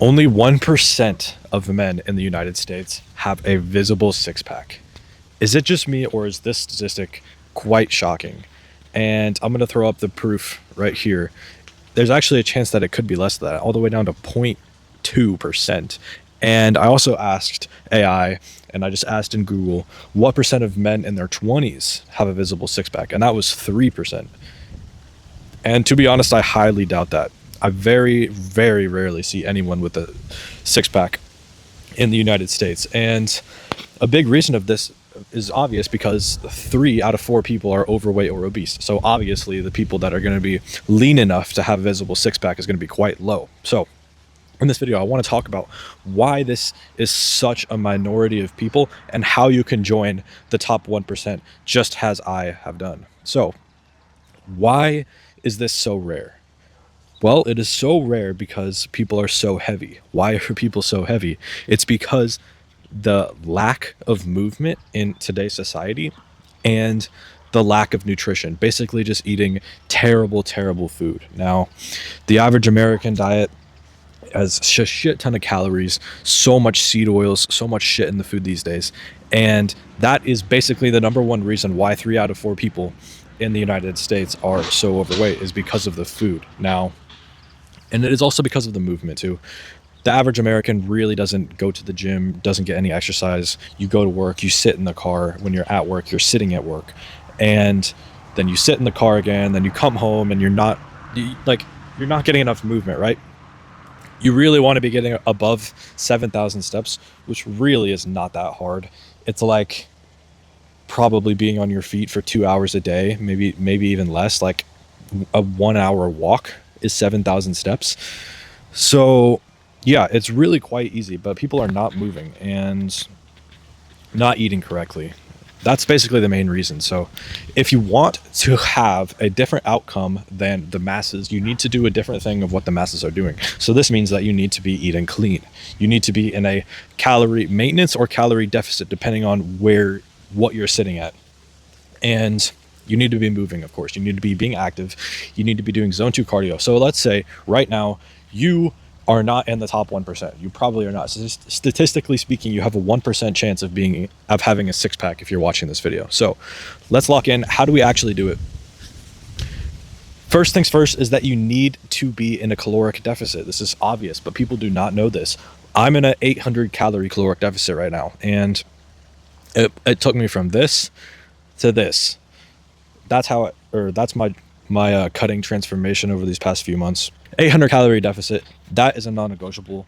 Only 1% of men in the United States have a visible six pack. Is it just me, or is this statistic quite shocking? And I'm going to throw up the proof right here. There's actually a chance that it could be less than that, all the way down to 0.2%. And I also asked AI, and I just asked in Google, what percent of men in their 20s have a visible six pack? And that was 3%. And to be honest, I highly doubt that. I very, very rarely see anyone with a six pack in the United States. And a big reason of this is obvious because 3 out of 4 people are overweight or obese. So obviously, the people that are going to be lean enough to have a visible six pack is going to be quite low. So in this video, I want to talk about why this is such a minority of people and how you can join the top 1%, just as I have done. So why is this so rare? Well, it is so rare because people are so heavy. Why are people so heavy? It's because the lack of movement in today's society and the lack of nutrition, basically just eating terrible, terrible food. Now, the average American diet has a shit ton of calories, so much seed oils, so much shit in the food these days. And that is basically the number one reason why 3 out of 4 people in the United States are so overweight, is because of the food. Now, and it is also because of the movement too. The average American really doesn't go to the gym, doesn't get any exercise. You go to work, you sit in the car. When you're at work, you're sitting at work, and then you sit in the car again. Then you come home, and you're not getting enough movement, right? You really want to be getting above 7,000 steps, which really is not that hard. It's like probably being on your feet for 2 hours a day, maybe even less. Like a 1 hour walk is 7,000 steps. So yeah, it's really quite easy, but people are not moving and not eating correctly. That's basically the main reason. So if you want to have a different outcome than the masses, you need to do a different thing of what the masses are doing. So this means that you need to be eating clean. You need to be in a calorie maintenance or calorie deficit, depending on what you're sitting at. And you need to be moving, of course. You need to be being active. You need to be doing zone 2 cardio. So let's say right now you are not in the top 1%. You probably are not. So statistically speaking, you have a 1% chance of having a six pack if you're watching this video. So let's lock in. How do we actually do it? First things first is that you need to be in a caloric deficit. This is obvious, but people do not know this. I'm in an 800 calorie caloric deficit right now, and it took me from this to this. That's my cutting transformation over these past few months. 800 calorie deficit, that is a non-negotiable.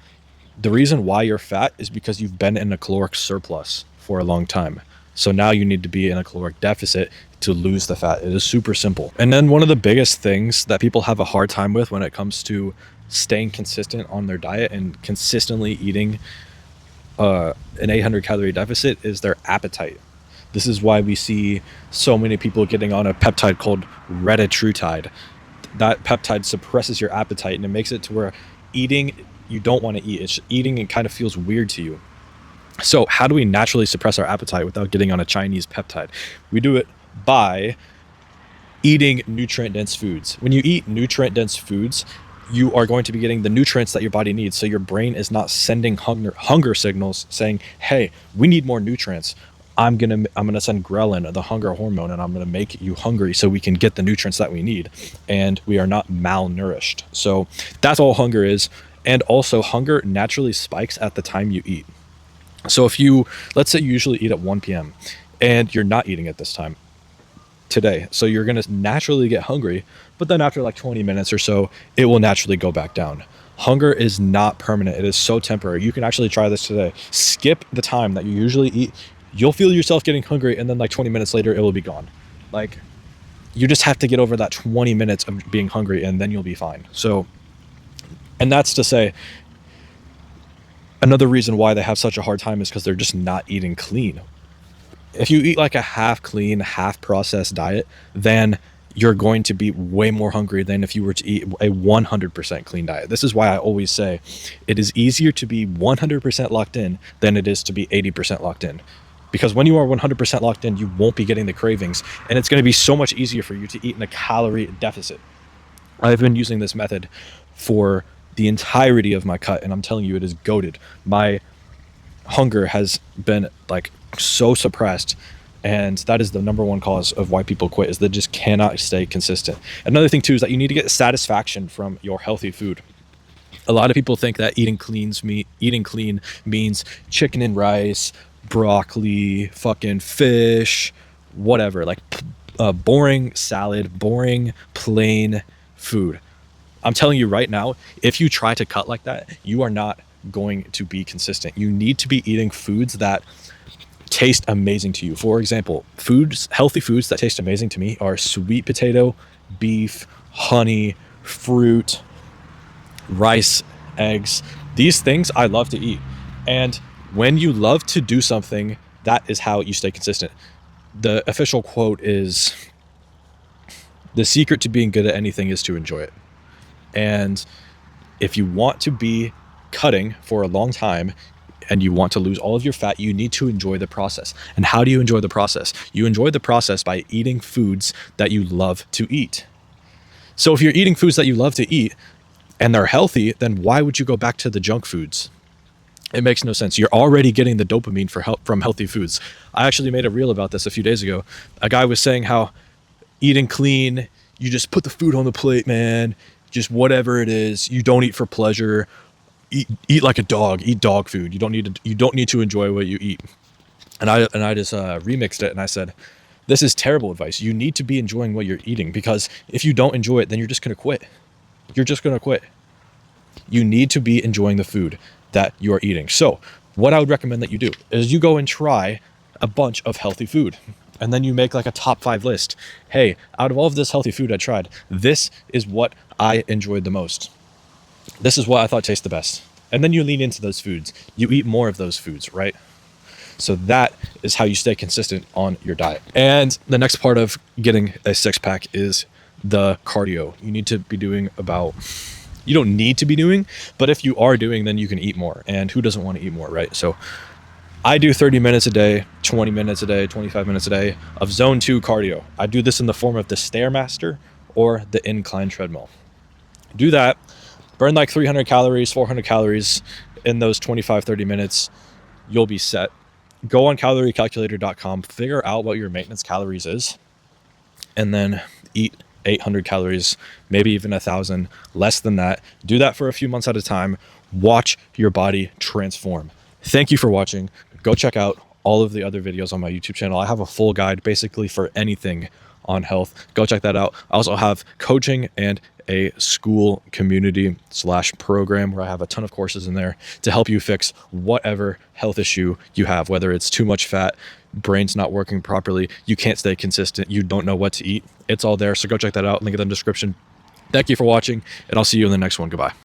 The reason why you're fat is because you've been in a caloric surplus for a long time. So now you need to be in a caloric deficit to lose the fat. It is super simple. And then one of the biggest things that people have a hard time with when it comes to staying consistent on their diet and consistently eating an 800 calorie deficit is their appetite. This is why we see so many people getting on a peptide called retatrutide. That peptide suppresses your appetite, and it makes it to where eating, you don't want to eat. It's eating, it kind of feels weird to you. So how do we naturally suppress our appetite without getting on a Chinese peptide? We do it by eating nutrient-dense foods. When you eat nutrient-dense foods, you are going to be getting the nutrients that your body needs. So your brain is not sending hunger signals saying, hey, we need more nutrients. I'm gonna send ghrelin, the hunger hormone, and I'm gonna make you hungry so we can get the nutrients that we need, and we are not malnourished. So that's all hunger is. And also, hunger naturally spikes at the time you eat. So let's say you usually eat at 1 p.m. and you're not eating at this time today, so you're gonna naturally get hungry, but then after like 20 minutes or so, it will naturally go back down. Hunger is not permanent. It is so temporary. You can actually try this today. Skip the time that you usually eat. You'll feel yourself getting hungry, and then like 20 minutes later, it will be gone. Like, you just have to get over that 20 minutes of being hungry, and then you'll be fine. So, and that's to say, another reason why they have such a hard time is because they're just not eating clean. If you eat like a half clean, half processed diet, then you're going to be way more hungry than if you were to eat a 100% clean diet. This is why I always say it is easier to be 100% locked in than it is to be 80% locked in. Because when you are 100% locked in, you won't be getting the cravings, and it's going to be so much easier for you to eat in a calorie deficit. I've been using this method for the entirety of my cut, and I'm telling you, it is goated. My hunger has been like so suppressed, and that is the number one cause of why people quit, is they just cannot stay consistent. Another thing too is that you need to get satisfaction from your healthy food. A lot of people think that eating clean means chicken and rice, broccoli, fucking fish, whatever, like boring salad, boring plain food. I'm telling you right now, if you try to cut like that, you are not going to be consistent. You need to be eating foods that taste amazing to you. For example, healthy foods that taste amazing to me are sweet potato, beef, honey, fruit, rice, eggs. These things I love to eat. And when you love to do something, that is how you stay consistent. The official quote is, the secret to being good at anything is to enjoy it. And if you want to be cutting for a long time and you want to lose all of your fat, you need to enjoy the process. And how do you enjoy the process? You enjoy the process by eating foods that you love to eat. So if you're eating foods that you love to eat and they're healthy, then why would you go back to the junk foods? It makes no sense. You're already getting the dopamine from healthy foods. I actually made a reel about this a few days ago. A guy was saying how eating clean, you just put the food on the plate, man. Just whatever it is, you don't eat for pleasure. Eat like a dog. Eat dog food. You don't need to enjoy what you eat. And I just remixed it and I said, this is terrible advice. You need to be enjoying what you're eating, because if you don't enjoy it, then you're just gonna quit. You're just gonna quit. You need to be enjoying the food that you are eating. So what I would recommend that you do is you go and try a bunch of healthy food. And then you make like a top 5 list. Hey, out of all of this healthy food I tried, this is what I enjoyed the most. This is what I thought tastes the best. And then you lean into those foods. You eat more of those foods, right? So that is how you stay consistent on your diet. And the next part of getting a six pack is the cardio. You need to be doing you don't need to be doing, but if you are doing, then you can eat more. And who doesn't want to eat more, right? So I do 30 minutes a day, 20 minutes a day, 25 minutes a day of zone 2 cardio. I do this in the form of the Stairmaster or the incline treadmill. Do that, burn like 300 calories, 400 calories in those 25, 30 minutes. You'll be set. Go on caloriecalculator.com, figure out what your maintenance calories is, and then eat 800 calories, maybe even 1,000, less than that. Do that for a few months at a time. Watch your body transform. Thank you for watching. Go check out all of the other videos on my YouTube channel. I have a full guide basically for anything on health. Go check that out. I also have coaching and a school community / program where I have a ton of courses in there to help you fix whatever health issue you have, whether it's too much fat, brain's not working properly, you can't stay consistent, you don't know what to eat. It's all there. So go check that out. Link in the description. Thank you for watching, and I'll see you in the next one. Goodbye.